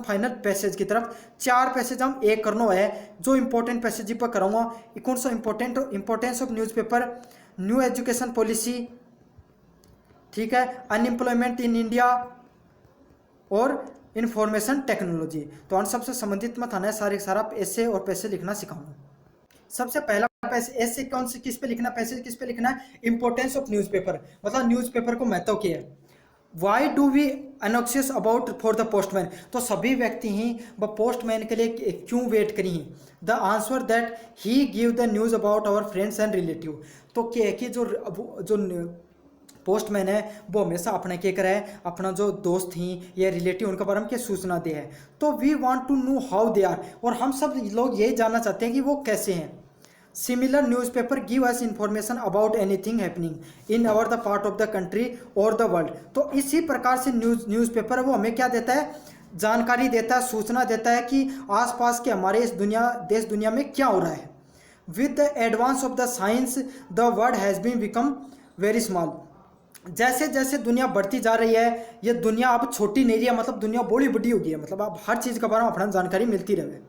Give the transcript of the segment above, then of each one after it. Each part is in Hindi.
फाइनल पैसेज की तरफ 4 पैसेज हम एक करना है जो इंपॉर्टेंट पैसेज पर कराऊंगा। कौन सा importance of newspaper, new education policy, ठीक है, अनएम्प्लॉयमेंट इन इंडिया और इंफॉर्मेशन टेक्नोलॉजी। तो उन सबसे संबंधित मैं थाना सारा ऐसे और पैसे लिखना सिखाऊंगा। सबसे पहला पैसे ऐसे कौन से किस पे लिखना, पैसे किस पे लिखना है, इंपॉर्टेंस ऑफ न्यूज़पेपर, मतलब न्यूज़पेपर को महत्व क्या है। Why do we anxious about for the postman, तो सभी व्यक्ति ही व पोस्टमैन के लिए क्यों वेट करी ही। The answer that he give the news about our friends and relative, तो क्या है कि जो पोस्टमैन है वो हमेशा अपने क्या करे, अपना जो दोस्त ही या रिलेटिव उनके बारे में क्या सूचना दे है। तो we want to know how they are, और हम सब लोग यही जानना चाहते हैं कि वो कैसे हैं। Similar newspaper give us information about anything happening in our the part of the country और द वर्ल्ड, तो इसी प्रकार से न्यूज़पेपर है वो हमें क्या देता है, जानकारी देता है, सूचना देता है कि आसपास के हमारे इस देश दुनिया में क्या हो रहा है। With the advance of the science the world has been become very small, जैसे जैसे दुनिया बढ़ती जा रही है ये दुनिया अब छोटी नहीं रही है, मतलब दुनिया बड़ी बड़ी हो गई है, मतलब अब हर चीज़ के बारे में अपना जानकारी मिलती रहे।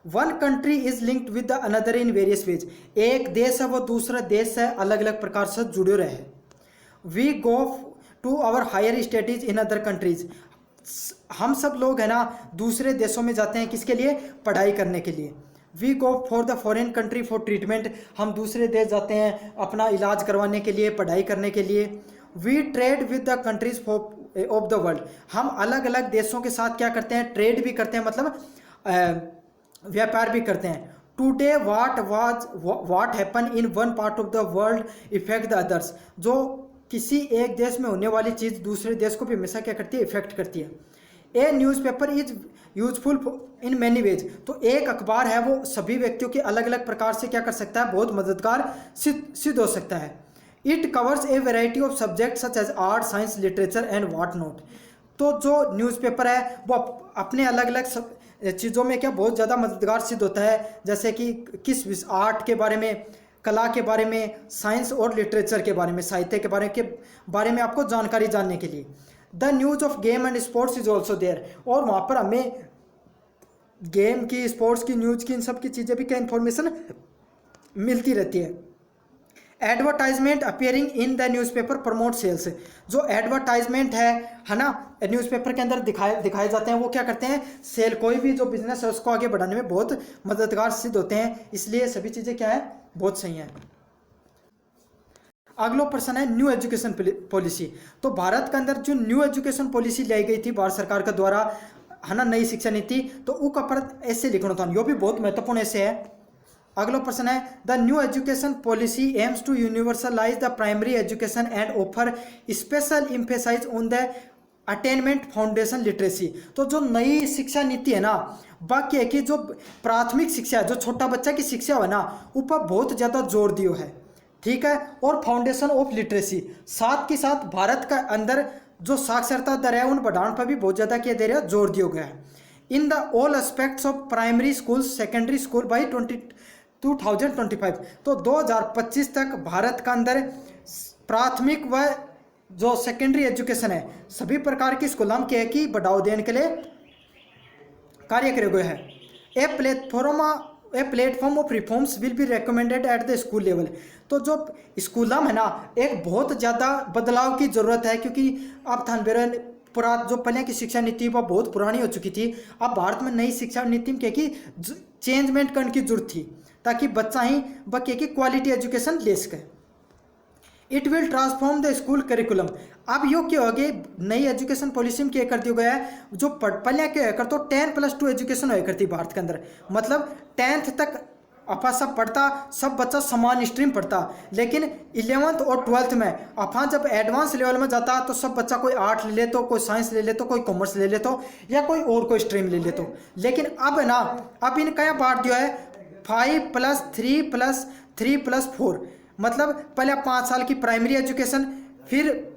One country is linked with the another in various ways, एक देश है वो दूसरा देश से अलग अलग प्रकार से जुड़े रहे। We go to our higher studies in other countries, हम सब लोग है ना दूसरे देशों में जाते हैं किसके लिए, पढ़ाई करने के लिए। We go for the foreign country for treatment, हम दूसरे देश जाते हैं अपना इलाज करवाने के लिए, पढ़ाई करने के लिए। We trade with the countries of the world, हम अलग अलग देशों के साथ क्या करते हैं, ट्रेड भी करते हैं, मतलब व्यापार भी करते हैं। Today what happen in one part of the world effect the others, जो किसी एक देश में होने वाली चीज़ दूसरे देश को भी हमेशा क्या करती है, इफेक्ट करती है। ए newspaper is useful in many ways, तो एक अखबार है वो सभी व्यक्तियों के अलग अलग प्रकार से क्या कर सकता है, बहुत मददगार सिद्ध हो सकता है। It covers a variety of subject such as art, science, literature and what not, तो जो न्यूज़पेपर है वो अपने अलग अलग चीज़ों में क्या बहुत ज़्यादा मददगार सिद्ध होता है, जैसे कि किस आर्ट के बारे में, कला के बारे में, साइंस और लिटरेचर के बारे में, साहित्य के बारे में आपको जानकारी जानने के लिए। The news of game and sports is also there, और वहाँ पर हमें गेम की, स्पोर्ट्स की, न्यूज़ की, इन सब की चीज़ें भी क्या इन्फॉर्मेशन मिलती रहती है। Advertisement appearing in the newspaper promote sales, जो एडवर्टाइजमेंट है ना न्यूज़पेपर के अंदर दिखाए जाते हैं वो क्या करते हैं, सेल, कोई भी जो बिजनेस है उसको आगे बढ़ाने में बहुत मददगार सिद्ध होते हैं, इसलिए सभी चीज़ें क्या है, बहुत सही हैं। अगला प्रश्न है न्यू एजुकेशन पॉलिसी, तो भारत के अंदर जो न्यू एजुकेशन पॉलिसी लाई गई थी भारत सरकार के द्वारा, है ना, नई शिक्षा नीति, तो वो पर ऐसे लिखना था, यो भी बहुत महत्वपूर्ण ऐसे है। अगला प्रश्न है the new education policy aims to universalise the primary education and offer special emphasise on the attainment foundation literacy, तो जो नई शिक्षा नीति है ना बाकी है कि जो प्राथमिक शिक्षा, जो छोटा बच्चा की शिक्षा है ना ऊपर बहुत ज़्यादा जोर दिया है, ठीक है, और फाउंडेशन ऑफ लिटरेसी, साथ के साथ भारत का अंदर जो साक्षरता दर है उन बढ़ाने पर भी बहुत ज़्यादा क्या दे रहा है, जोर दिया गया है। In the all aspects of primary school secondary school by 2025, तो 2025 तक भारत का अंदर प्राथमिक व जो सेकेंडरी एजुकेशन है सभी प्रकार की स्कूलों के है कि बढ़ावा देने के लिए कार्य करे गए हैं। A platform of reforms will be recommended at the school level, तो जो स्कूलों में ना एक बहुत ज़्यादा बदलाव की ज़रूरत है, क्योंकि अब थानबेरन जो पहले की शिक्षा नीति वो बहुत पुरानी हो चुकी थी, अब भारत में नई शिक्षा नीति में क्या कि चेंजमेंट करने की जरूरत थी ताकि बच्चा ही बच्चे की क्वालिटी एजुकेशन ले सके। It will transform the school curriculum, अब यो क्या हो गया, नई एजुकेशन पॉलिसी में क्या कर दिया गया है, जो पहले क्या कर तो 10+2 एजुकेशन होया करती भारत के अंदर, मतलब 10th तक अपा सब पढ़ता, सब बच्चा समान स्ट्रीम पढ़ता, लेकिन 11th और 12th में अपा जब एडवांस लेवल में जाता तो सब बच्चा कोई आर्ट ले लेते, कोई साइंस ले लेते, कोई कॉमर्स ले लेते या कोई और कोई स्ट्रीम ले लेते। लेकिन अब है ना, अब इन क्या बांट दिया है 5+3+3+4, मतलब पहले 5 साल की प्राइमरी एजुकेशन, फिर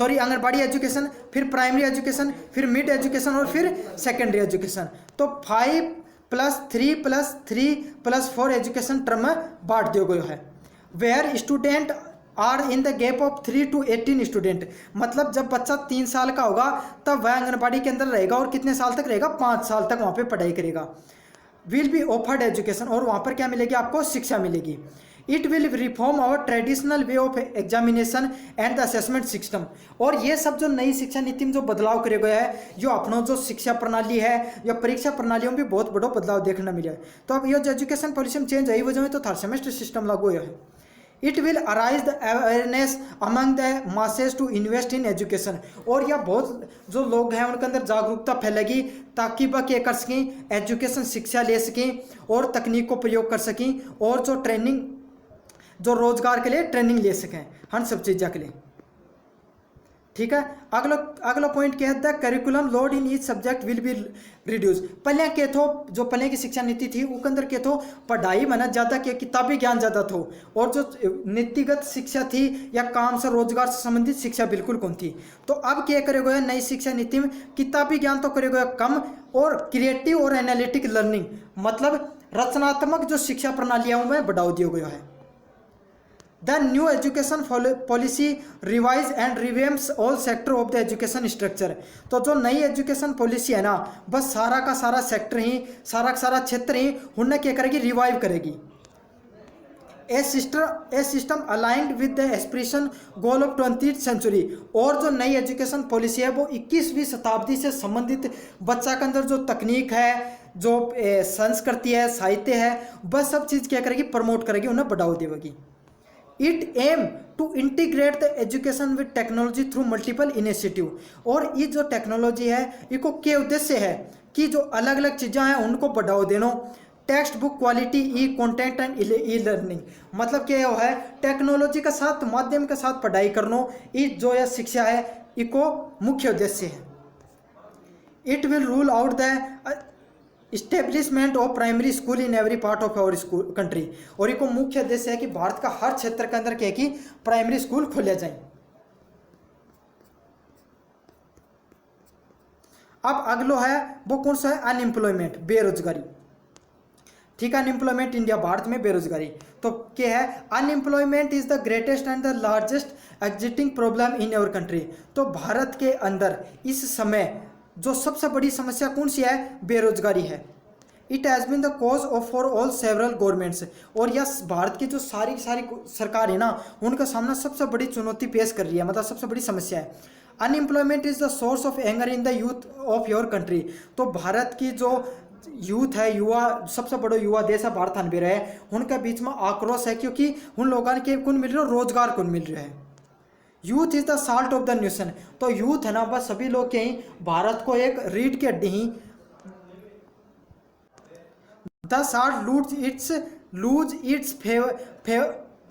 आंगनबाड़ी एजुकेशन, फिर प्राइमरी एजुकेशन, फिर मिड एजुकेशन और फिर सेकेंडरी एजुकेशन, तो 5+3+3+4 एजुकेशन टर्म में बांट दिया गया है। Where student are in the gap of 3 to 18 student. मतलब जब बच्चा 3 साल का होगा तब वह आंगनबाड़ी के अंदर रहेगा और कितने साल तक रहेगा, 5 साल तक वहाँ पे पढ़ाई करेगा। विल बी ऑफर्ड एजुकेशन, और वहाँ पर क्या मिलेगी आपको, शिक्षा मिलेगी। It will reform our traditional way of examination and the assessment system. और ये सब जो नई शिक्षा नीति में जो बदलाव करे गया है, जो अपना जो शिक्षा प्रणाली है या परीक्षा प्रणालियों में भी बहुत बड़ा बदलाव देखने मिला है। तो अब ये जो एजुकेशन पॉलिसी में चेंज आई वजह में तो थर्ड सेमेस्टर सिस्टम लागू हुआ है। It will arise the awareness among the masses to invest in education. और यह बहुत जो लोग हैं उनके अंदर जागरूकता फैलेगी ताकि वह क्या कर सकें, एजुकेशन शिक्षा ले सकें और तकनीक को प्रयोग कर सकें और जो ट्रेनिंग, जो रोजगार के लिए ट्रेनिंग ले सकें, हर सब चीज़ों के लिए। ठीक है, अगला पॉइंट क्या है, the curriculum load in each subject will be reduce. पहले के थो जो पहले की शिक्षा नीति थी उसके अंदर के थो पढ़ाई मना ज़्यादा के किताबी ज्ञान ज़्यादा थो, और जो नीतिगत शिक्षा थी या काम से रोजगार से संबंधित शिक्षा बिल्कुल कम थी। तो अब क्या करेगा नई शिक्षा नीति में, किताबी ज्ञान तो करेगा कम और क्रिएटिव और एनालिटिक लर्निंग, मतलब रचनात्मक जो शिक्षा प्रणालियों में बढ़ावा दिया गया है। The new education policy revise and revamps all sector of the education structure। तो जो नई एजुकेशन पॉलिसी है ना, बस सारा का सारा सेक्टर ही, सारा का सारा क्षेत्र ही उन्हें क्या करेगी, रिवाइव करेगी। A system aligned with the aspiration goal of 20th century. और जो नई एजुकेशन पॉलिसी है वो 21वीं शताब्दी से संबंधित बच्चा के अंदर जो तकनीक है, जो संस्कृति है, साहित्य है, बस सब चीज़ क्या करेगी, प्रमोट करेगी, उन्हें बढ़ावा देगी। It aim to integrate the education with technology through multiple initiative. और ये जो टेक्नोलॉजी है इसको के उद्देश्य है कि जो अलग अलग चीज़ें हैं उनको बढ़ावा देना। Text book quality, E content and e learning, मतलब क्या है, टेक्नोलॉजी के साथ, माध्यम के साथ पढ़ाई करना, ये जो यह शिक्षा है इसको मुख्य उद्देश्य है। It will rule out the establishment of primary school in every part of our school country. और इसको मुख्य उद्देश्य है कि भारत का हर क्षेत्र के अंदर क्या कि प्राइमरी स्कूल खोले जाए। अब अगलो है वो कौन सा है, अनएम्प्लॉयमेंट, बेरोजगारी। ठीक है, अनएम्प्लॉयमेंट इंडिया, भारत में बेरोजगारी। तो क्या है, unemployment is the greatest and the largest existing problem in our country. तो भारत के अंदर इस समय जो सबसे बड़ी समस्या कौन सी है, बेरोजगारी है। It has been the cause of for all several governments. और यह भारत की जो सारी सरकार है ना, उनका सामना सबसे बड़ी चुनौती पेश कर रही है, मतलब सबसे बड़ी समस्या है। Unemployment is the source of anger in the youth of your country. तो भारत की जो यूथ है, युवा, सबसे बड़ा युवा देश है भारत, अनबेर है, उनके बीच में आक्रोश है क्योंकि उन लोगों के कौन मिल रहा है, रोजगार कौन मिल रहा है। Youth is the salt of the nation. तो यूथ है ना, बस सभी लोग के ही भारत को एक रीढ़ की हड्डी ही, the salt lose its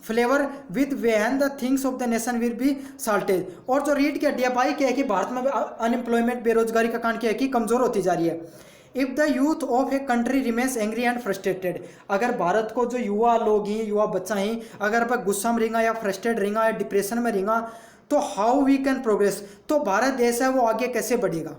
flavour with when the things of the nation will be saltage. और जो रीढ़ की हड्डी भाई क्या है कि भारत में अनएम्प्लॉयमेंट, बेरोजगारी का कारण क्या है कि कमजोर होती जा रही है। If the youth of a country remains angry and frustrated. अगर भारत को जो युवा लोग हैं, युवा बच्चा हैं, अगर वह गुस्सा में रहेगा या फ्रस्ट्रेट रहेगा या डिप्रेशन में रहेगा, तो हाउ वी कैन प्रोग्रेस। तो भारत देश है वो आगे कैसे बढ़ेगा।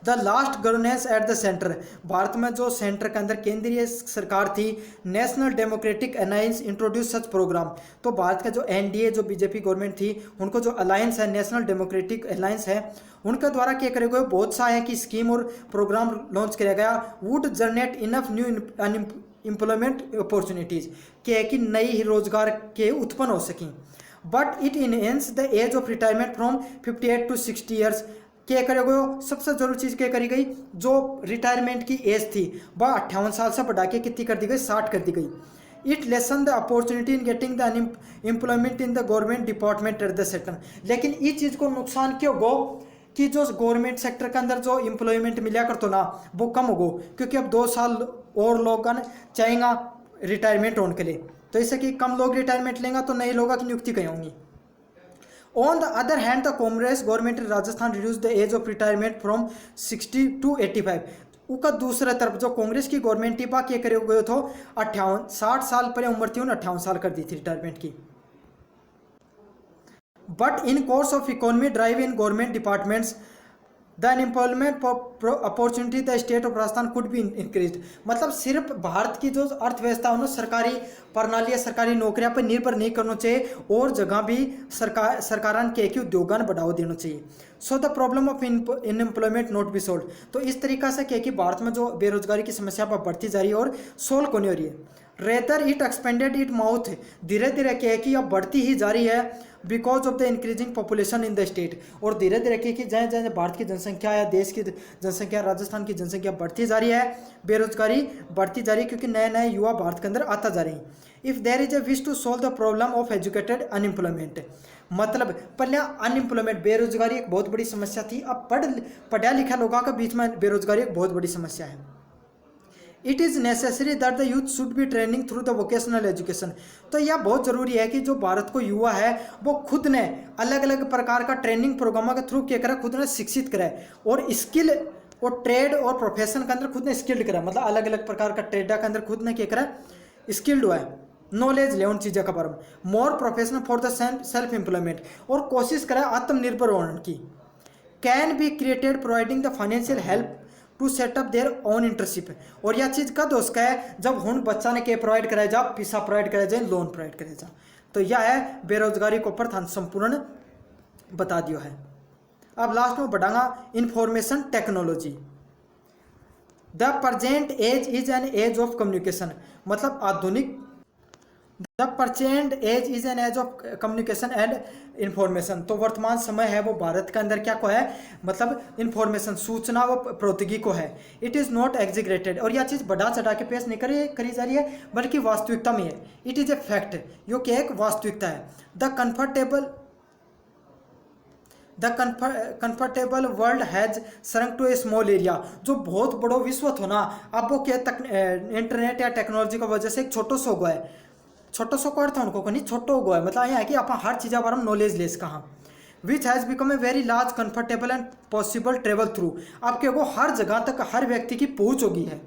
The last governance at the centre. Bharat में जो सेंटर के अंदर केंद्रीय सरकार थी, नेशनल डेमोक्रेटिक अलायंस इंट्रोड्यूस सच प्रोग्राम। तो भारत का जो एनडीए, जो बीजेपी गवर्नमेंट थी, उनको जो अलायंस है, नेशनल डेमोक्रेटिक अलायंस है, उनके द्वारा क्या करे गए, बहुत सा है कि स्कीम और प्रोग्राम लॉन्च किया गया। Would generate enough new employment opportunities, क्या है कि नई रोजगार के उत्पन्न हो सकें। But it enhance the age of retirement from 58 to 60 years. क्या करेगा, सबसे जरूरी चीज़ क्या करी गई, जो रिटायरमेंट की एज थी वह 58 साल से बढ़ा के कितनी कर दी गई, 60 कर दी गई। It lesson the opportunity in getting the employment in the government department at the sector. लेकिन इस चीज़ को नुकसान क्यों गो कि जो गवर्नमेंट सेक्टर के अंदर जो एम्प्लॉयमेंट मिला करतो ना, वो कम हो गो, क्योंकि अब 2 साल और लोग चाहेगा रिटायरमेंट होने के लिए, तो इससे कि कम लोग रिटायरमेंट लेंगे तो नए लोगों की नियुक्ति कहीं होंगी। On the other hand, the Congress government in Rajasthan reduced the age of retirement from 60 to 85। उसका दूसरा तरफ जो कांग्रेस की गवर्नमेंट थी क्या करे गए तो 60 साल पर उम्र थी, उन्हें 58 साल कर दी थी रिटायरमेंट की। But in course of economy drive in government departments the unemployment opportunity the state of Rajasthan could be increase. मतलब सिर्फ भारत की जो अर्थव्यवस्था है ना सरकारी प्रणाली या सरकारी नौकरियां पर निर्भर नहीं करना चाहिए, और जगह भी सरकार के उद्योगान बढ़ावा देना चाहिए। So the problem of unemployment not be solve. तो इस तरीका से कि भारत में जो बेरोजगारी की समस्या पर बढ़ती जा रही है और सोल्व को नहीं हो रही है, rather it expanded it mouth, धीरे धीरे क्या है कि अब बढ़ती ही जा रही है because of the increasing population in the state. और धीरे धीरे क्या कि जैसे जैसे भारत की जनसंख्या या देश की जनसंख्या, राजस्थान की जनसंख्या बढ़ती जा रही है, बेरोजगारी बढ़ती जा रही है क्योंकि नए नए युवा भारत के अंदर आता जा रहे हैं। If there is a wish to solve the problem of educated unemployment, मतलब पहले अनएम्प्लॉयमेंट बेरोजगारी एक बहुत बड़ी समस्या थी, अब पढ़ा लिखा लोगों के बीच में बेरोजगारी एक बहुत बड़ी समस्या है। It is necessary that the youth should be training through the vocational education. तो यह बहुत ज़रूरी है कि जो भारत को युवा है वो खुद ने अलग अलग प्रकार का ट्रेनिंग प्रोग्रामों के थ्रू क्या करे, खुद ने शिक्षित करे और स्किल और ट्रेड और प्रोफेशन के अंदर खुद ने स्किल्ड करे, मतलब अलग अलग प्रकार का ट्रेडा के अंदर खुद ने क्या करे स्किल्ड हुआ है, नॉलेज ले उन चीज़ों का बारे में। More professional for the self employment, और कोशिश करे आत्मनिर्भर होने की। Can be created providing the financial help to set up their own internship. और यह चीज़ कद उसका है जब हुन बच्चा ने के प्रोवाइड कराया जा, पैसा प्रोवाइड कराया जाए, लोन प्रोवाइड कराया जा। तो यह है बेरोजगारी के ऊपर संपूर्ण बता दियो है। अब लास्ट में बढ़ांगा information technology. The present age is an age of communication, मतलब आधुनिक the present age is an age of communication and information. तो वर्तमान समय है वो भारत के अंदर क्या को है, मतलब इंफॉर्मेशन सूचना व प्रौद्योगिकी को है। इट इज़ नॉट एग्जिग्रेटेड, और यह चीज़ बढ़ा चढ़ा के पेश नहीं करी जा रही है बल्कि वास्तविकता में है। इट इज़ ए फैक्ट, जो कि एक वास्तविकता है। The comfortable world has shrunk to a small area. जो बहुत बड़ो विश्व हो ना, अब वो क्या इंटरनेट या टेक्नोलॉजी की वजह से एक छोटो सो गो है, छोटो सो को अर्थ उनको नहीं छोटो गो है, मतलब यह है कि आप हर चीज़ बारे में नॉलेज ले कहाँ, which has become a very large comfortable and possible travel through. अब क्या वो हर जगह तक हर व्यक्ति की पहुँच होगी है।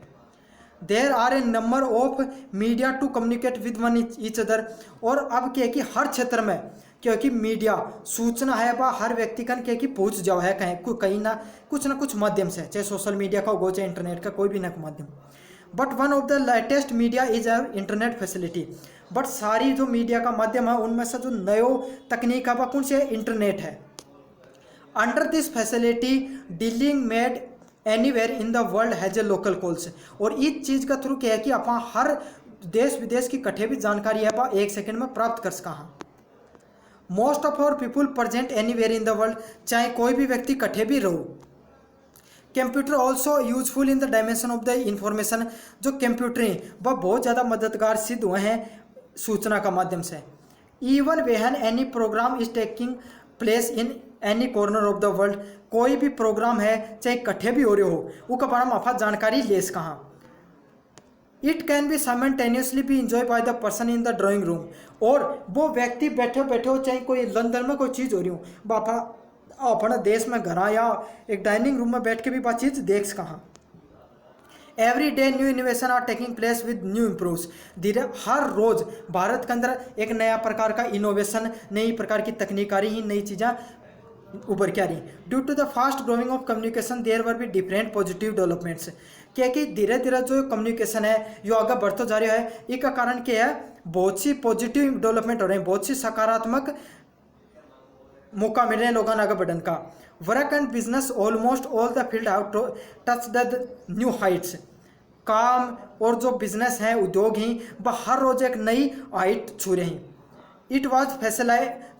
There are a number of media to communicate with one each other. और अब क्या है कि हर क्षेत्र में क्योंकि मीडिया सूचना है वह हर व्यक्ति का क्या कि पहुँच जाओ है कहीं ना कुछ माध्यम से, चाहे सोशल मीडिया का हो चाहे इंटरनेट का कोई भी ना माध्यम। But one of the latest media is our internet facility. But सारी जो मीडिया का माध्यम है उनमें से जो नयो तकनीक है वह कौन से इंटरनेट है। Under this facility dealing made anywhere in the world has a local calls. और इस चीज़ का थ्रू क्या है कि आप हर देश विदेश की कठे भी जानकारी है वह एक सेकंड में प्राप्त कर सका। Most of our people present anywhere in the world, चाहे कोई भी व्यक्ति कठे भी रहो। Computer also useful in the dimension of the information. जो कंप्यूटर हैं वह बहुत ज़्यादा मददगार सिद्ध हुए हैं सूचना का माध्यम से। Even when any programme is taking place in any corner of the world, कोई भी प्रोग्राम है चाहे कट्ठे भी हो रहे हो वो का बारे में आप जानकारी लेस कहाँ। It can be simultaneously be enjoy by the person in the drawing room. और वो व्यक्ति बैठे बैठे हो चाहे कोई लंदन में कोई चीज़ हो रही हो बापा अपने देश में घर या एक डाइनिंग रूम में बैठ के भी बात चीज़ देख कहाँ। Every day new innovation are taking place with new improves. धीरे हर रोज़ भारत के अंदर एक नया प्रकार का इनोवेशन, नई प्रकार की तकनीक आ रही ही, नई चीज़ें उभर के आ रही। Due to the fast growing of communication there were be different positive developments. क्या कि धीरे धीरे जो कम्युनिकेशन है यो आगे बढ़ता जा रहा है, इसका कारण क्या है बहुत सी पॉजिटिव डेवलपमेंट हो रहे हैं, बहुत सी सकारात्मक मौका मिल रहे हैं लोगों ने आगे बढ़ने का। Work and business almost all the field have touch the new Heights. काम और जो बिजनेस हैं उद्योग हैं वह हर रोज एक नई हाइट छू रहे हैं। It was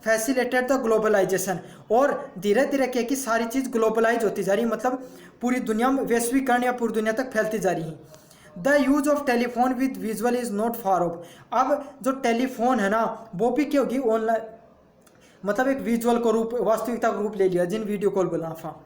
facilitated the globalisation. और धीरे धीरे क्या कि सारी चीज़ ग्लोबलाइज होती जा रही है, मतलब पूरी दुनिया में वैश्वीकरण या पूरी दुनिया तक फैलती जा रही है। The use of telephone with visual is not far of. अब जो टेलीफोन है ना वो भी क्या होगी ऑनलाइन, मतलब एक विजुअल को रूप, वास्तविकता का रूप ले लिया जिन वीडियो कॉल बोला था।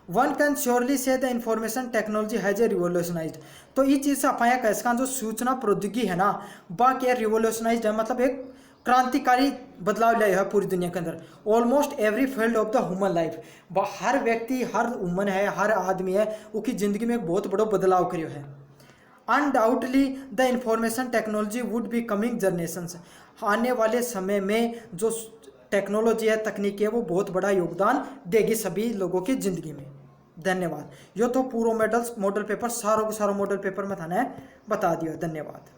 One can surely say the information technology has a revolutionised. तो इस चीज़ से अपाया कैसा जो सूचना प्रौद्योगिकी है ना वह क्या रिवोल्यूशनाइज्ड है, मतलब एक क्रांतिकारी बदलाव लाया है पूरी दुनिया के अंदर। Almost every field of the human life, वह हर व्यक्ति हर वुमन है हर आदमी है उसकी ज़िंदगी में एक बहुत बड़ा बदलाव करियो है। Undoubtedly the information technology would be coming generations. आने वाले समय में जो टेक्नोलॉजी है तकनीकी है वो बहुत बड़ा योगदान देगी सभी लोगों की ज़िंदगी में। धन्यवाद। यो तो पूरा मॉडल पेपर सारों के सारों मॉडल पेपर में थाने बता दियो। धन्यवाद।